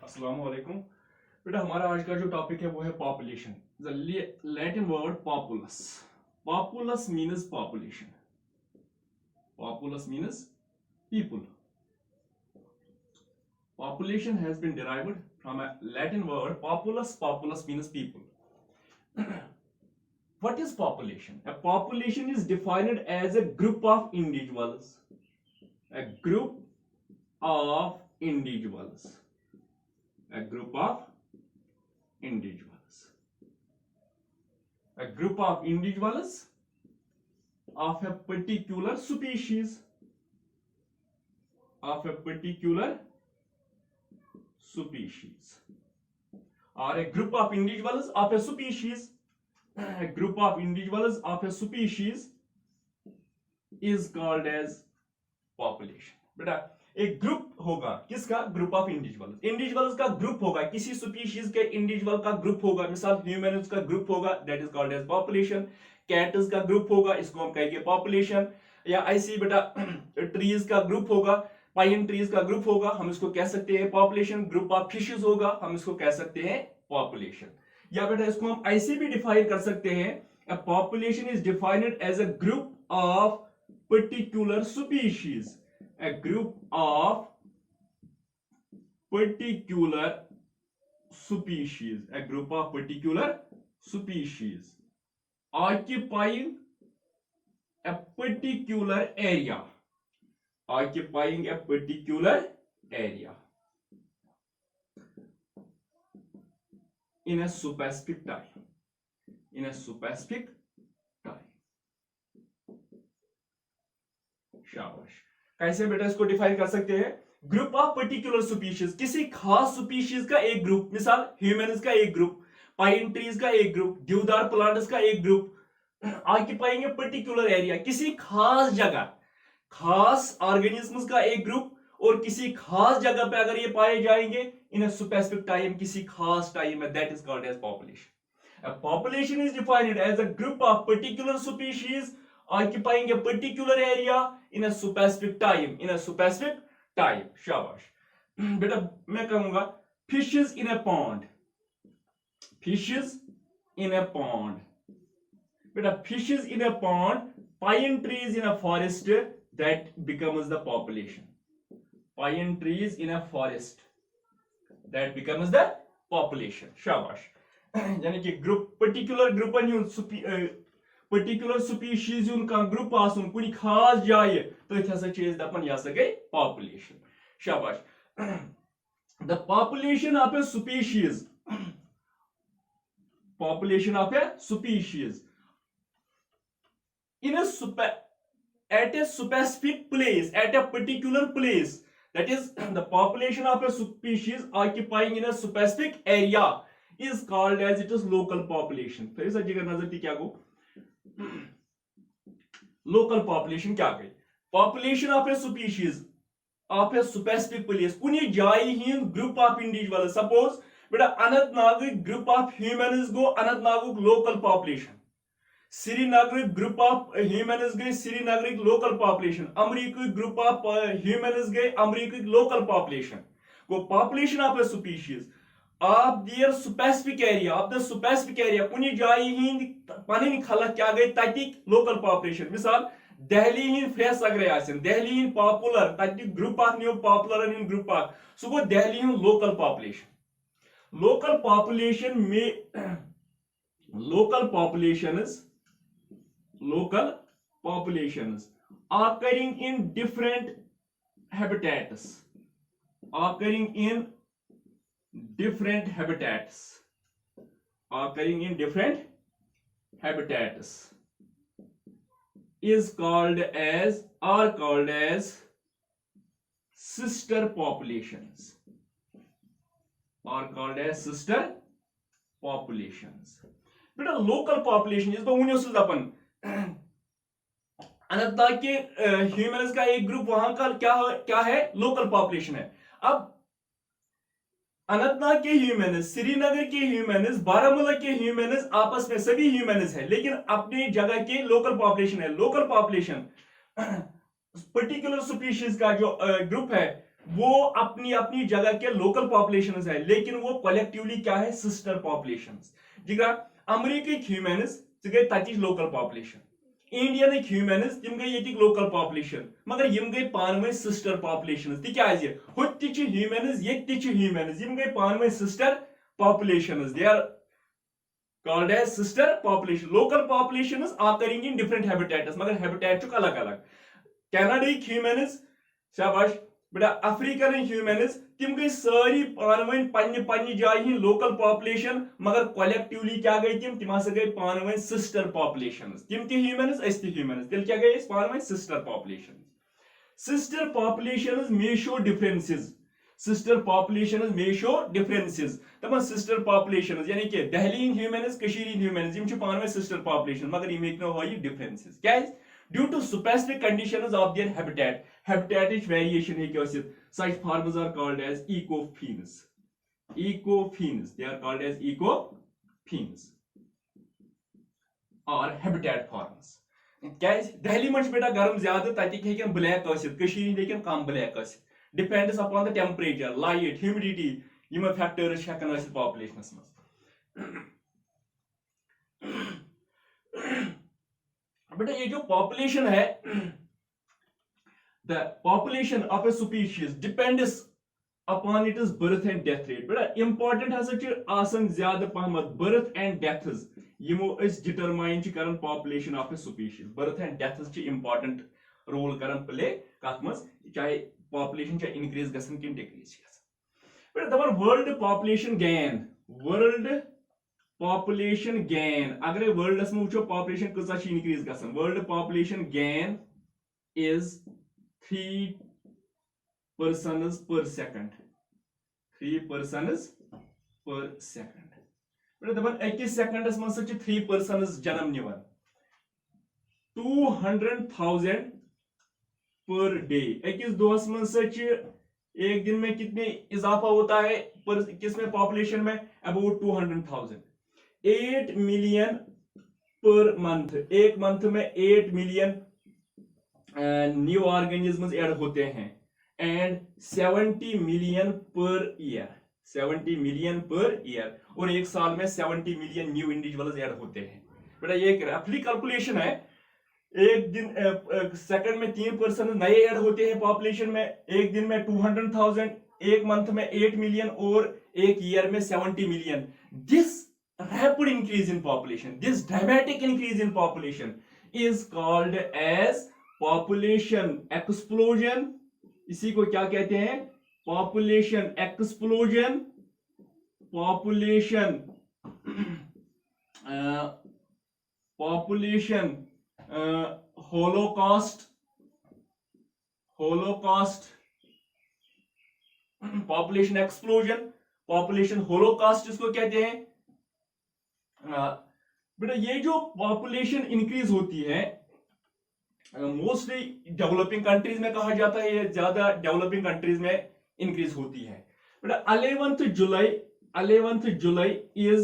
अस्सलाम वालेकुम। बेटा हमारा आज का जो टॉपिक है वो है population. The Latin word populace. Populace means population. Populace means people. Population has been derived from a Latin word populus. Populus means people. What is population? A population is defined as a group of individuals. A group of individuals. A group of individuals. A group of individuals of a particular species. Of a particular species. Or a group of individuals of a species. A group of individuals of a species is called as population. बेटा एक group होगा किसका? Group of individuals. Individuals का group होगा, किसी species के individual का group होगा। मिसाल ह्यूमन्स का ग्रुप होगा, that is called as population. Cats का ग्रुप होगा, इसको हम कहेंगे पॉपुलेशन। या ऐसी बेटा ट्रीज का ग्रुप होगा, पाइन ट्रीज का ग्रुप होगा, हम इसको कह सकते हैं पॉपुलेशन। ग्रुप ऑफ फिशेस होगा, हम इसको कह सकते हैं पॉपुलेशन। या बेटा इसको हम ऐसे भी डिफाइन कर सकते हैं, a population is defined as a group of particular species. A group of particular species. A group of particular species occupying a particular area. Occupying a particular area in a specific time. In a specific time. शाबाश। कैसे बेटा इसको define कर सकते हैं? Group of particular species, किसी खास species का एक ग्रुप। मिसाल ह्यूमन्स का एक ग्रुप, पाइन ट्रीज का एक ग्रुप, देवदार प्लांट्स का एक group. Occupying a particular area, किसी खास जगह, खास ऑर्गेनिज्म्स का एक ग्रुप, और किसी खास जगह पे अगर ये पाए जाएंगे इन अ स्पेसिफिक टाइम, किसी खास टाइम में, that is called as population. A population is defined as a group of particular species occupying a particular area in a specific time. In a specific time. शाबाश। बेटा मैं कहूंगा fishes in a pond. Fishes in a pond. बेटा fishes in a pond, pine trees in a forest, that becomes the population. Pine trees in a forest, that becomes the population. शाबाश। यानी कि group, particular ग्रुपन particular species का group आसन कुछ खास जाए तथ हसा दपान यह हसा गई पॉपुलेशन। शाबाश। The population of a species, population of a species in at a specific place, at a particular place, that is the population of a species occupying in a specific area is called as it is local population। फिर इस जगह नजर थी क्या go local population क्या गई? Population of a species of a specific place, कुनी जाय हिंद ग्रुप ऑफ इंडिविजुअल। सपोज बेटा अनंतनाग ग्रुप ऑफ ह्यूमन्स गो Anantnag local population, Srinagar group of humans गई श्रीनगर लोकल पॉपुलेशन, अमरीकी ग्रुप ऑफ ह्यूमन्स गई अमरीकी लोकल पॉपुलेशन। गो population of a species of their specific area, of the specific area, कुनी जाय हिंद पन खलक क्या गई ततिक लोकल पॉपुलेशन। मिसाल दिल्ली हिंद फेस अगर आसन, दिल्ली हिंद पॉपुलर, ततिक group of new popular in group of, so गो दिल्ली हिंद लोकल पॉपुलेशन। लोकल पॉपुलेशन में local populations, local populations occurring in different habitats, occurring in different habitats, occurring in different habitats is called as, are called as sister populations, are called as sister populations। बेटा local population जिस पर उन्हें अपन अनंतनाग के humans का एक group, वहां का क्या है लोकल पॉपुलेशन है। अब अनंतनाग के ह्यूमन्स, श्रीनगर के ह्यूमन्स, बारामूला के ह्यूमन्स आपस में सभी ह्यूमन्स है, लेकिन अपनी जगह के लोकल पॉपुलेशन है। लोकल पॉपुलेशन पर्टिकुलर स्पीशीज का जो ग्रुप है वो अपनी अपनी जगह के लोकल पॉपुलेशन है, लेकिन वो कलेक्टिवली क्या है, सिस्टर पॉपुलेशन। जिगा अमेरिकी ह्यूमन्स गई तच लोकल पॉपुलेशन, इंडियन ह्यूमन्स तिम गई ये लोकल पॉपुलेशन, मगर यम गई पानवे सिस्टर पॉपुलेशन तिकाज हुत ह्यूमन्स ये ह्यूमन्स यम गई पानवे sister population, they are called as sister population. Local populations are occurring in different habitats, मगर habitat अलग अलग। कैनाडिक ह्यूमन्स शाबाश बेटा, अफ्रीकन ह्यूमन्स तिम गई सारी पानवन पन्ने पन्ने जाय ही लोकल पॉपुलेशन, मगर कलेक्टिवली क्या गई तिम हसा गई पानवन सिस्टर पॉपुलेशंस, तिम ती ह्यूमन्स अस ती ह्यूमन्स, तेल क्या गई पानवन सिस्टर पॉपुलेशंस। सिस्टर पॉपुलेशंस मे शो डिफरेंसेस, सिस्टर पॉपुलेशंस मे शो डिफरेंसेस, तमाम सिस्टर पॉपुलेशंस यानी कि दिल्ली ह्यूमन्स कश्मीरी ह्यूमन्स यम छ पानवन सिस्टर पॉपुलेशन, मगर यम हेक न हो डिफरेंसेस क्या due to specific conditions of their habitat, habitat variation है क्या such forms are called as ecophenes, ecophenes, they are called as ecophenes or habitat forms। क्या दिल्ली में बेटा गर्म ज्यादा तक हेकन ब्लैक कशीर हेकन कम black depends upon the temperature, light, humidity, यम फैक्टर्स हेकन पॉपुलेशनस मज। बेटा ये जो पॉपुलेशन है, the population of a species depends upon it is birth and death rate. बेटा इंपॉर्टेंट हसा ज्यादा पहमत बर्थ एंड डेथ्स यमो डिटरमाइन करन population of a species, birth and deaths important role करन प्ले कत मज, चाहे पॉपुलेशन इंक्रीज गसन कि डिक्रीज गसन। बेटा दपन world population gain, world population gain, अगर वर्ल्डस में वो पॉपुलेशन कसा इंक्रीज गसन, world population gain is 3 persons per second, 3 persons per second। बेटा दपन अकिस सेकंडस में 3 persons जन्म निवन, 200,000 पर डे। अकिस दोस में एक दिन में कितने इजाफा होता है पर किसमें पॉपुलेशन में, अबाउट 200,000। 8 मिलियन पर मंथ, एक मंथ में 8 मिलियन न्यू ऑर्गेनिजम्स ऐड होते हैं, and 70 million per year, 70 million per year, और एक साल में 70 मिलियन न्यू इंडिविजुअल्स ऐड होते हैं। बेटा ये रफली कैलकुलेशन है, एक दिन सेकंड में 3 पर्सन नए ऐड होते हैं पॉपुलेशन में, एक दिन में 200,000, एक मंथ में 8 मिलियन और एक ईयर में 70 million. This rapid increase in population, this dramatic increase in population is called as population explosion। इसी को क्या कहते हैं, population explosion, population holocaust, population explosion, population holocaust इसको कहते हैं। बेटा ये जो पॉपुलेशन इंक्रीज होती है मोस्टली डेवलपिंग कंट्रीज में कहा जाता है, ये ज्यादा डेवलपिंग कंट्रीज में इंक्रीज होती है। बेटा 11th July is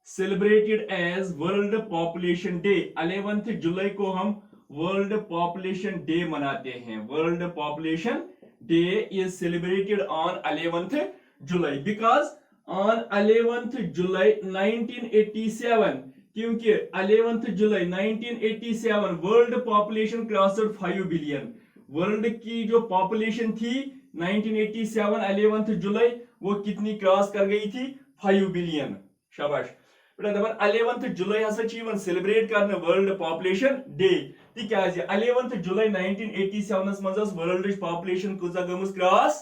celebrated as world population day. 11th जुलाई को हम वर्ल्ड पॉपुलेशन डे मनाते हैं। World population day is celebrated on 11th July because on 11th July 1987, क्योंकि 11th July 1987 world population crossed 5 billion. World की जो population थी 1987 11th जुलाई वो कितनी क्रॉस कर गई थी, 5 बिलियन। शाबाश बेटा दपन 11th जुलाई हसा इवन सेलिब्रेट करने world population day तिकाज 11th July 1987 मज वर्ल्ड पॉपुलेशन कजा गमस क्रॉस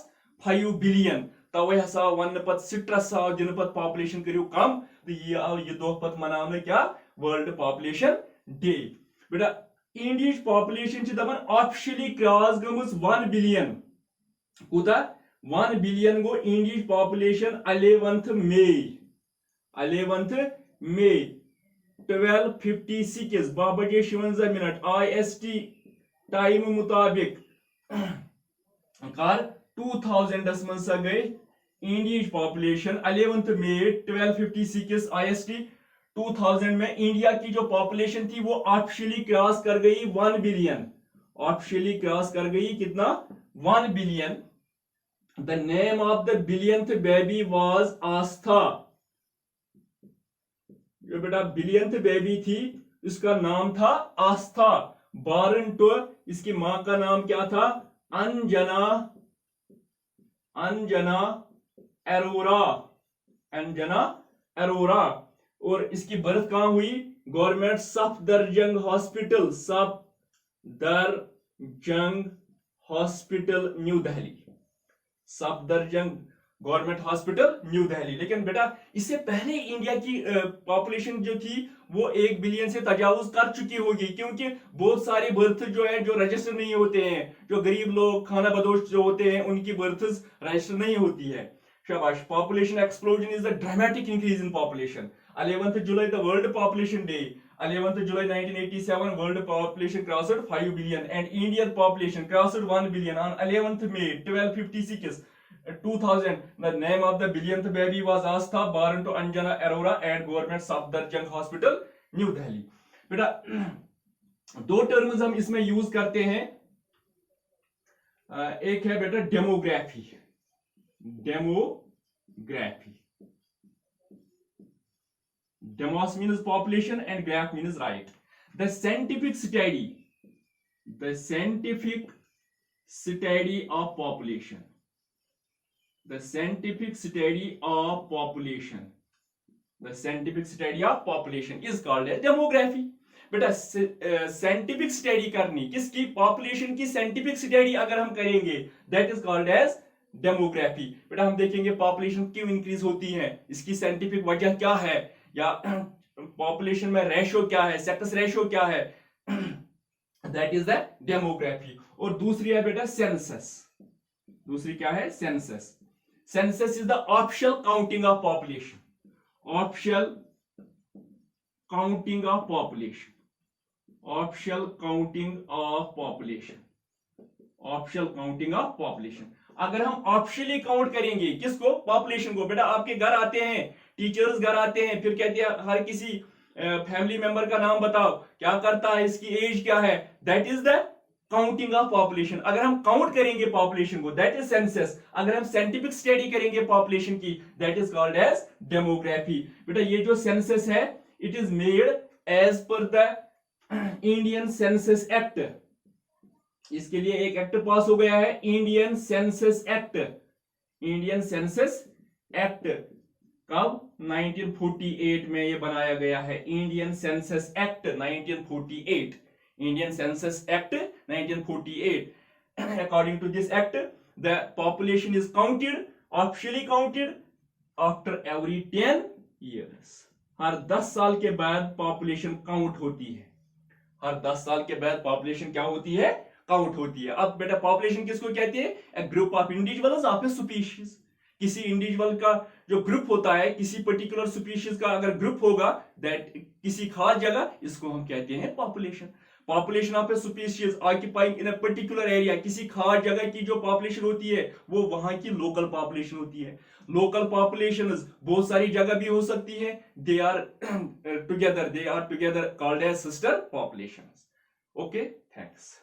5 बिलियन। तवे हसा वन पत स्ट्रेस आव दिन पत पॉपुलेशन करियो कम, तो ये आव ये दो पत मनाने क्या, वर्ल्ड पॉपुलेशन डे। बेटा इंडिया पॉपुलेशन च दपन ऑफिशियली क्रॉस गमस 1 बिलियन, कुता 1 billion go India population 11th मई 12:56 12:56 IST टाइम मुताबिक कर 2000 में सा गई इंडिया पॉपुलेशन 11th मई 12:56 IST 2000 में इंडिया की जो पॉपुलेशन थी वो ऑफिशियली क्रॉस कर गई 1 बिलियन। ऑफिशियली क्रॉस कर गई कितना, 1 billion. The name of the billionth baby was आस्था। जो बेटा बिलियंथ बेबी थी इसका नाम था आस्था। बॉर्न टू, इसकी मां का नाम क्या था? अंजना, अंजना अरोरा, अंजना अरोरा। और इसकी बर्थ कहां हुई? Government Safdarjung hospital, Safdarjung hospital new Delhi, Safdarjung government hospital new Delhi. लेकिन बेटा इससे पहले इंडिया की पॉपुलेशन जो थी वो 1 बिलियन से तजावुज कर चुकी होगी, क्योंकि बहुत सारे बर्थ जो है जो रजिस्टर नहीं होते हैं, जो गरीब लोग खाना बदोश जो होते हैं उनकी बर्थ्स रजिस्टर नहीं होती है। शाबाश। Population explosion is the dramatic increase in population. 11th July the world population day, 11th July 1987 world population crossed 5 billion and Indian population crossed 1 billion on 11th May 1256 2000. The name of the billionth baby was Astha, born to Anjana Arora at Government Safdarjung Hospital, New Delhi. बेटा दो terms हम इसमें use करते हैं। एक है बेटा demography, demography, demos means population and graph means right. The scientific study, the scientific study of population, the scientific study of population, the scientific study of population is called as demography. बेटा scientific study करनी किसकी? Population की scientific study अगर हम करेंगे that is called as demography. बेटा हम देखेंगे पॉपुलेशन क्यों इंक्रीज होती है, इसकी साइंटिफिक वजह क्या है, या पॉपुलेशन में रेशो क्या है, सेक्स रेशो क्या है, दैट इज द डेमोग्राफी। और दूसरी है बेटा सेंसस, दूसरी क्या है? Census. Census is the official counting of population. Official counting of population. Official counting of population. Official counting of population. अगर हम ऑफिशियली काउंट करेंगे किसको? पॉपुलेशन को। बेटा आपके घर आते हैं टीचर्स, घर आते हैं, फिर कहते हैं हर किसी फैमिली मेंबर का नाम बताओ, क्या करता है, इसकी एज क्या है, that is the counting of population. अगर हम काउंट करेंगे पॉपुलेशन को दैट इज सेंसस। अगर हम साइंटिफिक स्टडी करेंगे पॉपुलेशन की that is called as demography. बेटा ये जो सेंसस है it is made as per the Indian census act. इसके लिए एक एक्ट पास हो गया है, Indian census act. Indian census act कब? 1948 में ये बनाया गया है, Indian census act 1948, Indian Census Act 1948. According to this act, the population is counted, officially counted after every 10 years. हर 10 साल के बाद पॉपुलेशन काउंट होती है, हर 10 साल के बाद पॉपुलेशन क्या होती है? काउंट होती है। अब बेटा पॉपुलेशन किसको कहते हैं? A group of individuals of a species. किसी इंडिविजुअल का जो ग्रुप होता है, किसी पर्टिकुलर स्पीशीज का अगर ग्रुप होगा दैट किसी खास जगह, इसको हम कहते हैं population. Population of a species occupying in a particular area, किसी खास जगह की जो पॉपुलेशन होती है वो वहां की लोकल पॉपुलेशन होती है। लोकल पॉपुलेशंस बहुत सारी जगह भी हो सकती है, they are together called as sister populations. Okay, thanks.